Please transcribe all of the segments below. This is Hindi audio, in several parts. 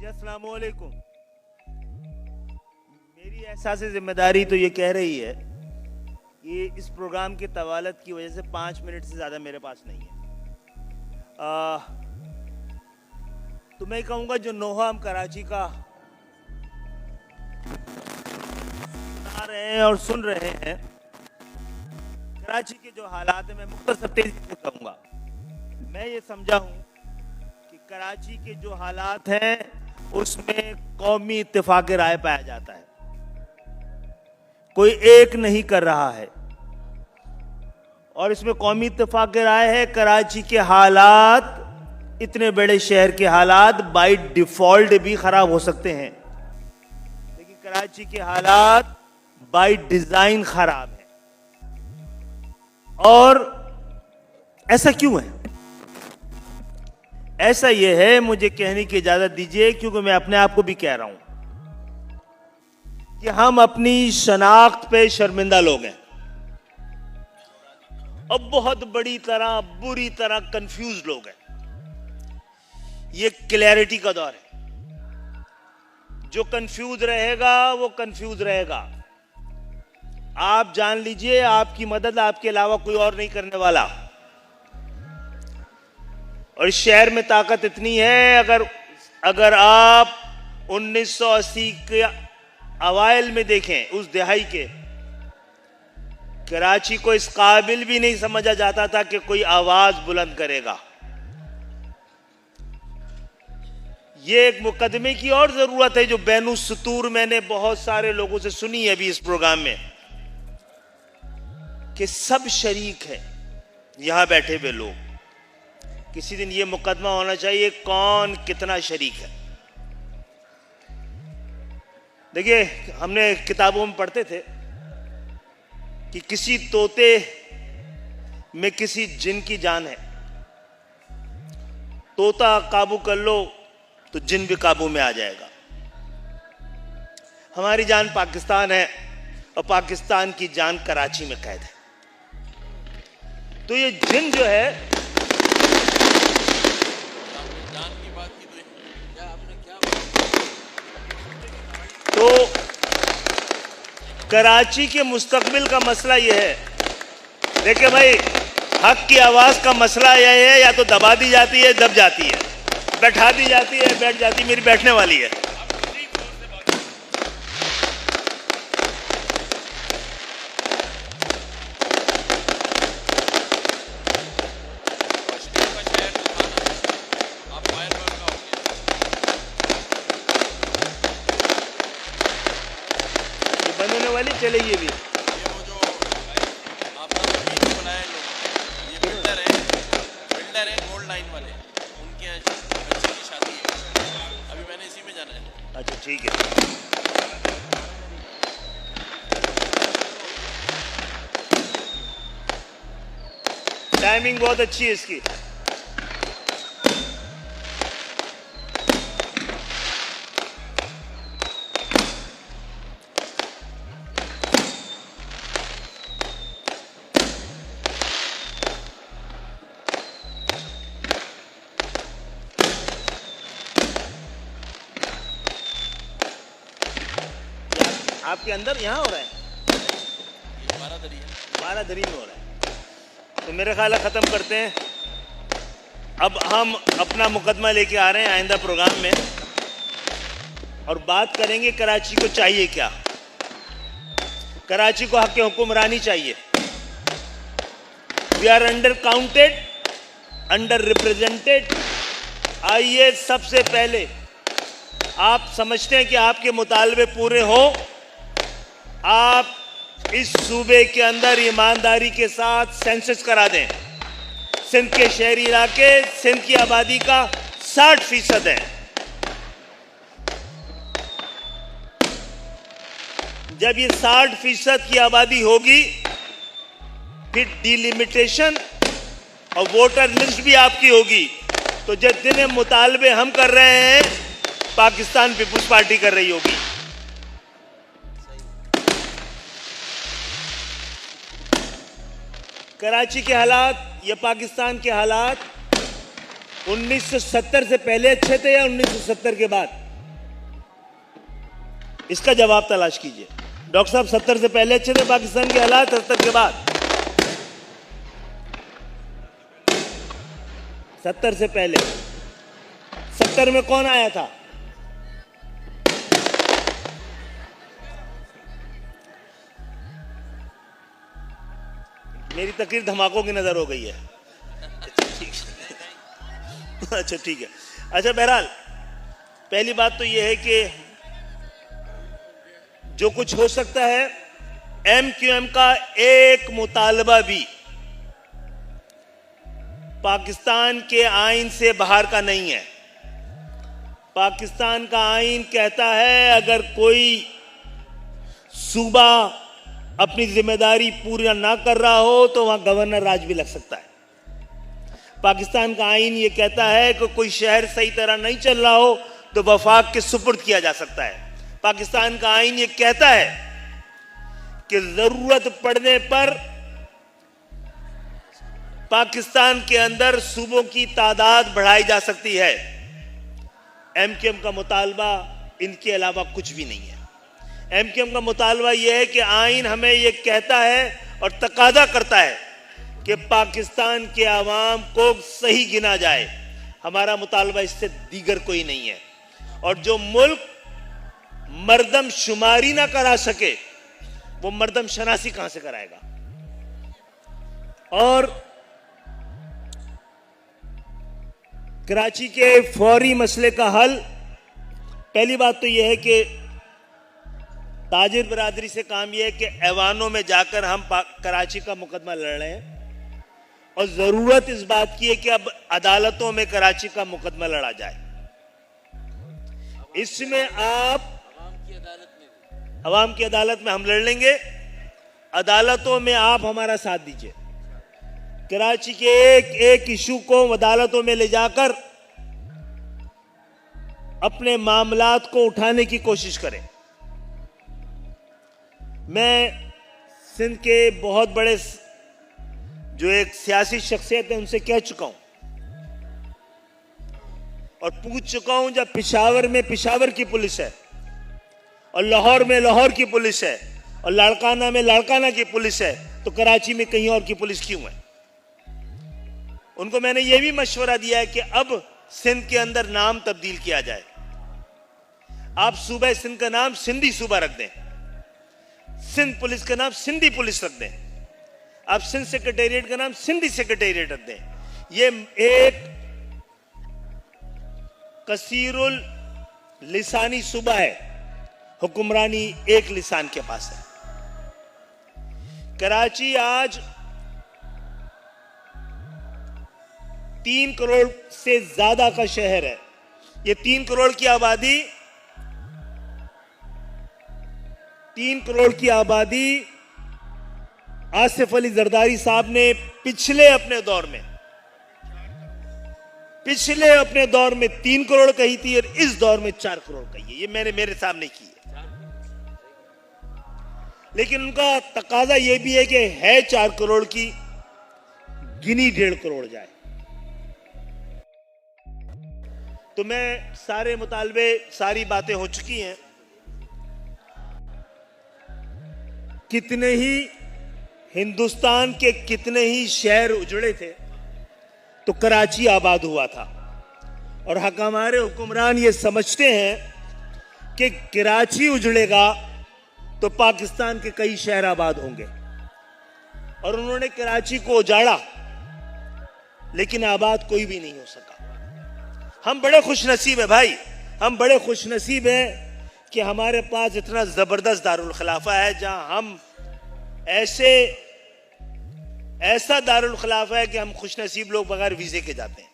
जी अस्सलाम वालेकुम। मेरी एहसास जिम्मेदारी तो ये कह रही है कि इस प्रोग्राम की तवालत की वजह से 5 मिनट से ज़्यादा मेरे पास नहीं है। तो मैं कहूँगा जो नोहा हम कराची का सुना रहे हैं और सुन रहे हैं, कराची के जो हालात हैं, मैं मुख्तसर तेजी से कहूँगा। मैं ये समझा हूँ कि कराची के जो हालात हैं उसमें कौमी इत्तेफाक राय पाया जाता है, कोई एक नहीं कर रहा है। और इसमें कौमी इत्तेफाक राय है कराची के हालात, इतने बड़े शहर के हालात बाय डिफॉल्ट भी खराब हो सकते हैं, लेकिन कराची के हालात बाय डिजाइन खराब है। और ऐसा क्यों है? ऐसा यह है, मुझे कहने की इजाजत दीजिए, क्योंकि मैं अपने आप को भी कह रहा हूं कि हम अपनी शनाख्त पे शर्मिंदा लोग हैं। अब बहुत बुरी तरह कंफ्यूज लोग हैं। ये क्लैरिटी का दौर है। जो कंफ्यूज रहेगा वो कंफ्यूज रहेगा। आप जान लीजिए, आपकी मदद आपके अलावा कोई और नहीं करने वाला। और इस शहर में ताकत इतनी है, अगर आप 1980 के अवाइल में देखें, उस दिहाई के, कराची को इस काबिल भी नहीं समझा जाता था कि कोई आवाज बुलंद करेगा। ये एक मुकदमे की और जरूरत है जो बैनु सुतूर मैंने बहुत सारे लोगों से सुनी है अभी इस प्रोग्राम में, कि सब शरीक हैं यहां बैठे हुए लोग। किसी दिन ये मुकदमा होना चाहिए कौन कितना शरीक है। देखिए, हमने किताबों में पढ़ते थे कि किसी तोते में किसी जिन की जान है। तोता काबू कर लो तो जिन भी काबू में आ जाएगा। हमारी जान पाकिस्तान है और पाकिस्तान की जान कराची में कैद है। तो ये जिन जो है, तो कराची के मुस्तकबिल का मसला यह है। देखिए भाई, हक की आवाज का मसला यह है, या तो दबा दी जाती है, दब जाती है, बैठा दी जाती है, बैठ जाती है। मेरी बैठने वाली है। बनने वाली चलेगी भी। ये वो जो आपका वीडियो बनाया लोग, ये बिल्डर है गोल्ड लाइन वाले, उनके यहाँ बच्चे की शादी है। अभी मैंने इसी में जाना है। अच्छा ठीक है। टाइमिंग बहुत अच्छी है इसकी। आपके अंदर यहाँ हो रहा है, ये बारादरी है, बारादरी में हो रहा है। तो मेरे ख्याल खत्म करते हैं। अब हम अपना मुकदमा लेके आ रहे हैं आइंदा प्रोग्राम में, और बात करेंगे कराची को चाहिए क्या। कराची को हक हुक्मरानी चाहिए। We are undercounted, underrepresented. आइए, सबसे पहले आप समझते हैं कि आपके मुतालबे पूरे हो, आप इस सूबे के अंदर ईमानदारी के साथ सेंसस करा दें। सिंध के शहरी इलाके सिंध की आबादी का 60% है। जब ये 60% की आबादी होगी, फिर डिलिमिटेशन और वोटर लिस्ट भी आपकी होगी। तो जितने मुतालबे हम कर रहे हैं, पाकिस्तान पीपुल्स पार्टी कर रही होगी। कराची के हालात या पाकिस्तान के हालात 1970 से पहले अच्छे थे या 1970 के बाद? इसका जवाब तलाश कीजिए। डॉक्टर साहब 70 से पहले अच्छे थे पाकिस्तान के हालात, 70 के बाद? 70 से पहले 70 में कौन आया था? मेरी तकरीर धमाकों की नजर हो गई है। अच्छा ठीक है। अच्छा बहरहाल पहली बात तो यह है कि जो कुछ हो सकता है, MQM का एक मुतालबा भी पाकिस्तान के आईन से बाहर का नहीं है। पाकिस्तान का आईन कहता है अगर कोई सूबा अपनी जिम्मेदारी पूरा ना कर रहा हो तो वहां गवर्नर राज भी लग सकता है। पाकिस्तान का आईन यह कहता है कि कोई शहर सही तरह नहीं चल रहा हो तो वफाक के सुपुर्द किया जा सकता है। पाकिस्तान का आईन यह कहता है कि जरूरत पड़ने पर पाकिस्तान के अंदर सूबों की तादाद बढ़ाई जा सकती है। MQM का मुतालबा इनके अलावा कुछ भी नहीं है। MQM का मुतालबा यह है कि आईन हमें यह कहता है और तकादा करता है कि पाकिस्तान के आवाम को सही गिना जाए। हमारा मुतालबा इससे दीगर कोई नहीं है। और जो मुल्क मर्दम शुमारी ना करा सके वो मर्दम शनासी कहां से कराएगा? और कराची के फौरी मसले का हल, पहली बात तो यह है कि ताजिर बरादरी से काम यह है कि ऐवानों में जाकर हम कराची का मुकदमा लड़ रहे हैं और जरूरत इस बात की है कि अब अदालतों में कराची का मुकदमा लड़ा जाए। इसमें आप अवाम की अदालत में हम लड़ लेंगे, अदालतों में आप हमारा साथ दीजिए। कराची के एक इशू को अदालतों में ले जाकर अपने मामलात को उठाने की कोशिश करें। मैं सिंध के बहुत बड़े जो एक सियासी शख्सियत है उनसे कह चुका हूं और पूछ चुका हूं, जब पेशावर में पेशावर की पुलिस है और लाहौर में लाहौर की पुलिस है और लाड़काना में लाड़काना की पुलिस है तो कराची में कहीं और की पुलिस क्यों है? उनको मैंने यह भी मशवरा दिया है कि अब सिंध के अंदर नाम तब्दील किया जाए। आप सूबा सिंध का नाम सिंधी सूबा रख दें, सिंध पुलिस का नाम सिंधी पुलिस रख दें, आप सिंध सेक्रेटेरिएट का नाम सिंधी सेक्रेटेरिएट रख दें। ये एक कसीरुल लिसानी सूबा है, हुक्मरानी एक लिसान के पास है। कराची आज 3 करोड़ से ज्यादा का शहर है। ये 3 करोड़ की आबादी 3 करोड़ की आबादी आसिफ अली जरदारी साहब ने पिछले अपने दौर में 3 करोड़ कही थी और इस दौर में 4 करोड़ कही है। ये मैंने मेरे सामने की है। लेकिन उनका तकाजा यह भी है कि है 4 करोड़ की, गिनी 1.5 करोड़ जाए। तो मैं सारे मुतालबे, सारी बातें हो चुकी हैं। कितने ही हिंदुस्तान के कितने ही शहर उजड़े थे तो कराची आबाद हुआ था। और हमारे हुक्मरान ये समझते हैं कि कराची उजड़ेगा तो पाकिस्तान के कई शहर आबाद होंगे। और उन्होंने कराची को उजाड़ा लेकिन आबाद कोई भी नहीं हो सका। हम बड़े खुशनसीब हैं भाई, हम बड़े खुशनसीब हैं कि हमारे पास इतना जबरदस्त दारुल खिलाफा है जहां हम ऐसा दारुल खिलाफा है कि हम खुशनसीब लोग बगैर वीजे के जाते हैं।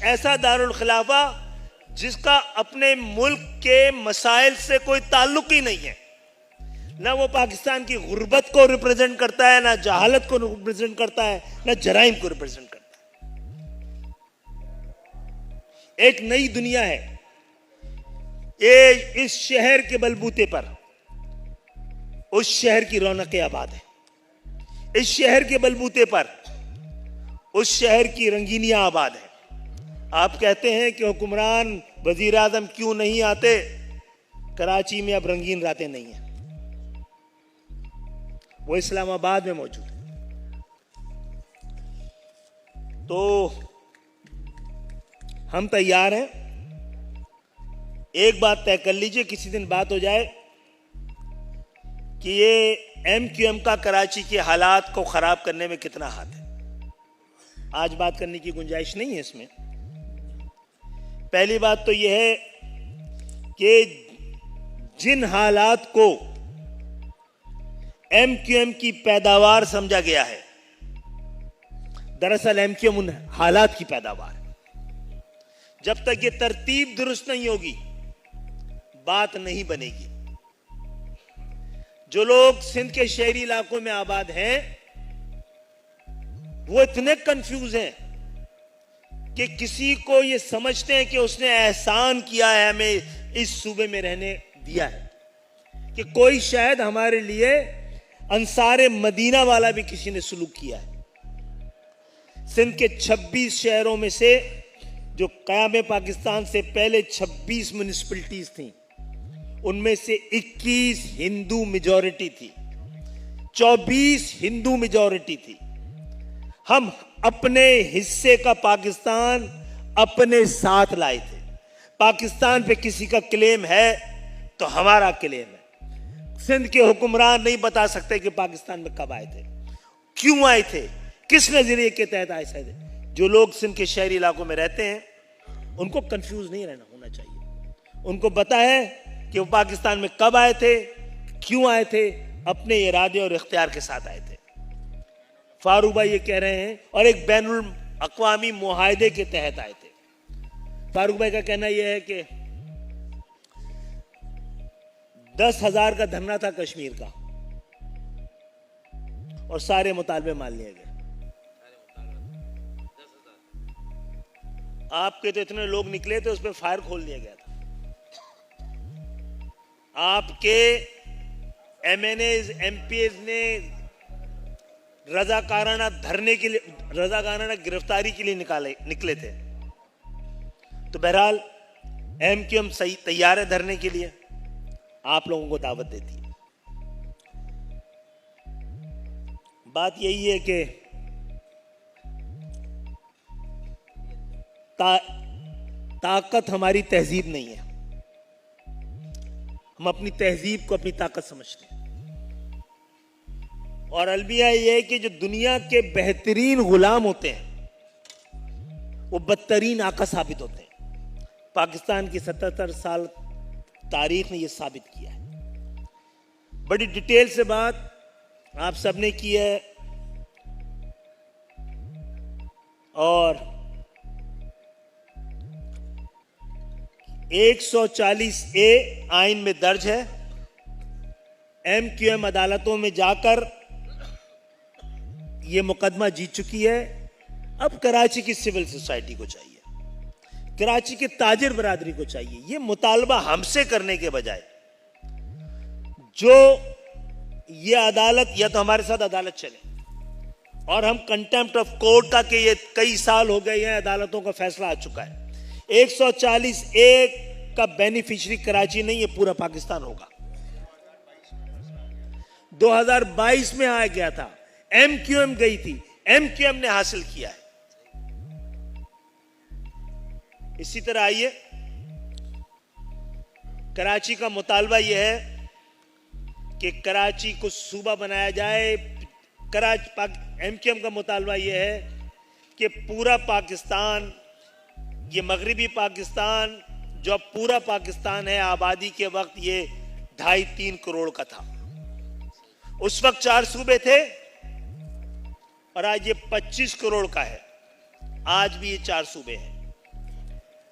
ऐसा दारुल खिलाफा जिसका अपने मुल्क के मसाइल से कोई ताल्लुक ही नहीं है। ना वो पाकिस्तान की गुर्बत को रिप्रेजेंट करता है, ना जहालत को रिप्रेजेंट करता है, ना जराइम को रिप्रेजेंट करता है। एक नई दुनिया है। ये इस शहर के बलबूते पर उस शहर की रौनकें आबाद है। इस शहर के बलबूते पर उस शहर की रंगीनियां आबाद है। आप कहते हैं कि हुक्मरान वजीर आजम क्यों नहीं आते, कराची में अब रंगीन रातें नहीं है, वो इस्लामाबाद में मौजूद है। तो हम तैयार हैं। एक बात तय कर लीजिए, किसी दिन बात हो जाए कि ये MQM का कराची के हालात को खराब करने में कितना हाथ है। आज बात करने की गुंजाइश नहीं है इसमें। पहली बात तो यह है कि जिन हालात को MQM की पैदावार समझा गया है, दरअसल MQM उन हालात की पैदावार है। जब तक ये तरतीब दुरुस्त नहीं होगी, बात नहीं बनेगी। जो लोग सिंध के शहरी इलाकों में आबाद हैं, वो इतने कंफ्यूज हैं कि किसी को ये समझते हैं कि उसने एहसान किया है, हमें इस सूबे में रहने दिया है, कि कोई शायद हमारे लिए अंसारे मदीना वाला भी किसी ने सुलूक किया है। सिंध के 26 शहरों में से जो क़याम पाकिस्तान से पहले 26 म्यूनिसिपैलिटीज थी, उनमें से 21 हिंदू मेजॉरिटी थी, 24 हिंदू मेजॉरिटी थी। हम अपने हिस्से का पाकिस्तान अपने साथ लाए थे। पाकिस्तान पे किसी का क्लेम है तो हमारा क्लेम है। सिंध के हुक्मरान नहीं बता सकते कि पाकिस्तान में कब आए थे, क्यों आए थे, किस नजरिए के तहत आए थे। जो लोग सिंध के शहरी इलाकों में रहते हैं, उनको कंफ्यूज नहीं रहना होना चाहिए। उनको पता है कि वो पाकिस्तान में कब आए थे, क्यों आए थे, अपने इरादे और इख्तियार के साथ आए थे। फारूक भाई ये कह रहे हैं, और एक बैनुल अक़वामी मुआहदे के तहत आए थे। फारूक भाई का कहना यह है कि 10,000 का धरना था कश्मीर का, और सारे मुतालबे मान लिए गए। आपके तो इतने लोग निकले थे, उस पर फायर खोल दिया गया था। आपके MNAs MPs ने रजाकाराना धरने के लिए, रजाकाराना गिरफ्तारी के लिए निकले थे। तो बहरहाल MQM सही तैयार है धरने के लिए, आप लोगों को दावत देती है। बात यही है कि ताकत हमारी तहजीब नहीं है। हम अपनी तहजीब को अपनी ताकत समझते हैं, और अलविया यह है कि जो दुनिया के बेहतरीन गुलाम होते हैं, वो बदतरीन आका साबित होते हैं। पाकिस्तान की 77 साल तारीख ने यह साबित किया है। बड़ी डिटेल से बात आप सबने की है, और 140A आइन में दर्ज है। MQM अदालतों में जाकर यह मुकदमा जीत चुकी है। अब कराची की सिविल सोसाइटी को चाहिए, कराची के ताजिर बरादरी को चाहिए, यह मुतालबा हमसे करने के बजाय जो ये अदालत, या तो हमारे साथ अदालत चले, और हम कंटेम्प्ट ऑफ कोर्ट का, कि ये कई साल हो गए हैं, अदालतों का फैसला आ चुका है। 140A का बेनिफिशियरी कराची नहीं, ये पूरा पाकिस्तान होगा। 2022 में आ गया था, MQM गई थी, MQM ने हासिल किया है। इसी तरह आइए, कराची का मुतालबा यह है कि कराची को सूबा बनाया जाए। MQM का मुतालबा यह है कि पूरा पाकिस्तान, ये मगरिबी पाकिस्तान जो अब पूरा पाकिस्तान है, आबादी के वक्त ये 2.5-3 करोड़ का था। उस वक्त 4 सूबे थे, और आज ये 25 करोड़ का है। आज भी ये 4 सूबे हैं।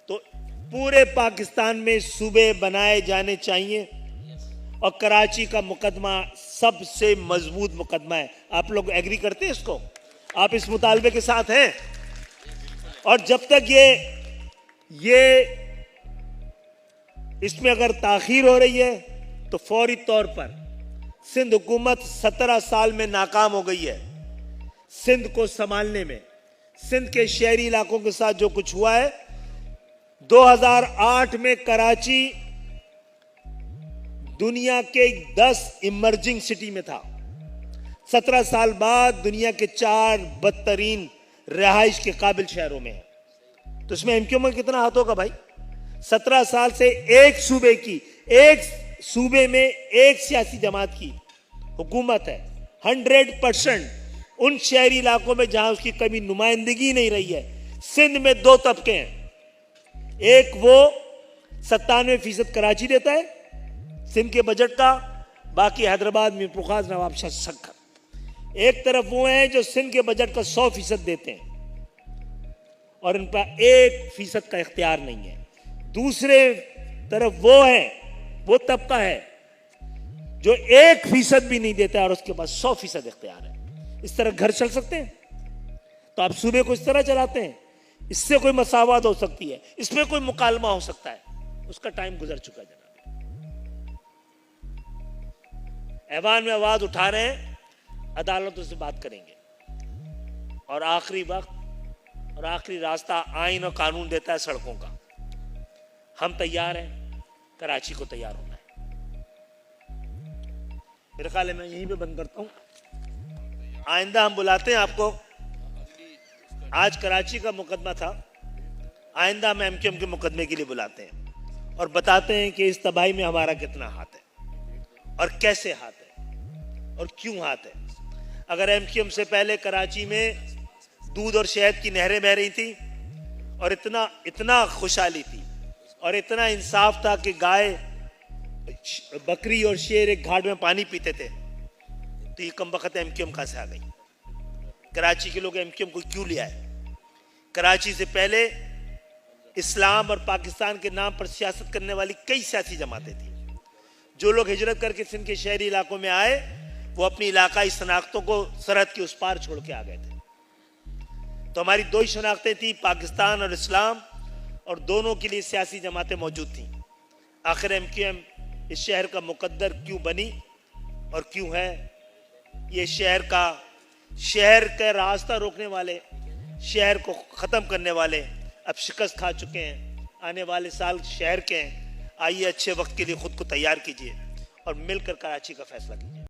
तो पूरे पाकिस्तान में सूबे बनाए जाने चाहिए, और कराची का मुकदमा सबसे मजबूत मुकदमा है। आप लोग एग्री करते हैं इसको? आप इस मुतालबे के साथ हैं? और जब तक ये इसमें अगर ताखीर हो रही है, तो फौरी तौर पर सिंध हुकूमत 17 साल में नाकाम हो गई है सिंध को संभालने में। सिंध के शहरी इलाकों के साथ जो कुछ हुआ है, 2008 में कराची दुनिया के 10 इमर्जिंग सिटी में था। 17 साल बाद दुनिया के 4 बदतरीन रिहाइश के काबिल शहरों में है। तो इसमें एमक्यू में कितना हाथ होगा भाई? 17 साल से एक सूबे में एक सियासी जमात की हुकूमत है। 100% उन शहरी इलाकों में जहां उसकी कभी नुमाइंदगी नहीं रही है। सिंध में 2 तबके हैं, एक वो 97% कराची देता है सिंध के बजट का, बाकी हैदराबाद में पुखाज नवाब शाह शक्कर। एक तरफ वो हैं जो सिंध के बजट का 100% देते हैं और इनका 1% का इख्तियार नहीं है। दूसरे तरफ वो तबका है जो 1% भी नहीं देता है और उसके पास 100% इख्तियार है। इस तरह घर चल सकते हैं? तो आप सूबे को इस तरह चलाते हैं? इससे कोई मसावत हो सकती है, इसमें कोई मुकालमा हो सकता है? उसका टाइम गुजर चुका है जनाब। ऐवान में आवाज उठा रहे हैं, अदालतों से बात करेंगे और आखिरी वक्त और आखिरी रास्ता आईन और कानून देता है सड़कों का। हम तैयार हैं, कराची को तैयार होना है। मेरे ख्याल है मैं यहीं पे बंद करता हूं। आइंदा हम बुलाते हैं आपको। आज कराची का मुकदमा था, आइंदा हम एमक्यूएम के मुकदमे के लिए बुलाते हैं और बताते हैं कि इस तबाही में हमारा कितना हाथ है और कैसे हाथ है और क्यों हाथ है। अगर एमक्यूएम से पहले कराची में दूध और शहद की नहरें बह रही थी और इतना खुशहाली थी और इतना इंसाफ था कि गाय, बकरी और शेर एक घाट में पानी पीते थे, तो ये कमबख्त एमक्यूएम कहां से आ गई? कराची के लोग एमक्यूएम को क्यों लिया है? कराची से पहले इस्लाम और पाकिस्तान के नाम पर सियासत करने वाली कई सियासी जमातें थी। जो लोग हिजरत करके सिंध के शहरी इलाकों में आए वो अपनी इलाकाई शनाख्तों को सरहद के उस पार छोड़ के आ गए थे। तो हमारी 2 ही शनाख्तें थी, पाकिस्तान और इस्लाम, और दोनों के लिए सियासी जमातें मौजूद थी। आखिर एमक्यूएम इस शहर का मुकद्दर क्यों बनी और क्यों है? ये शहर का रास्ता रोकने वाले, शहर को खत्म करने वाले अब शिकस्त खा चुके हैं। आने वाले साल शहर के हैं। आइए अच्छे वक्त के लिए खुद को तैयार कीजिए और मिलकर कराची का फैसला कीजिए।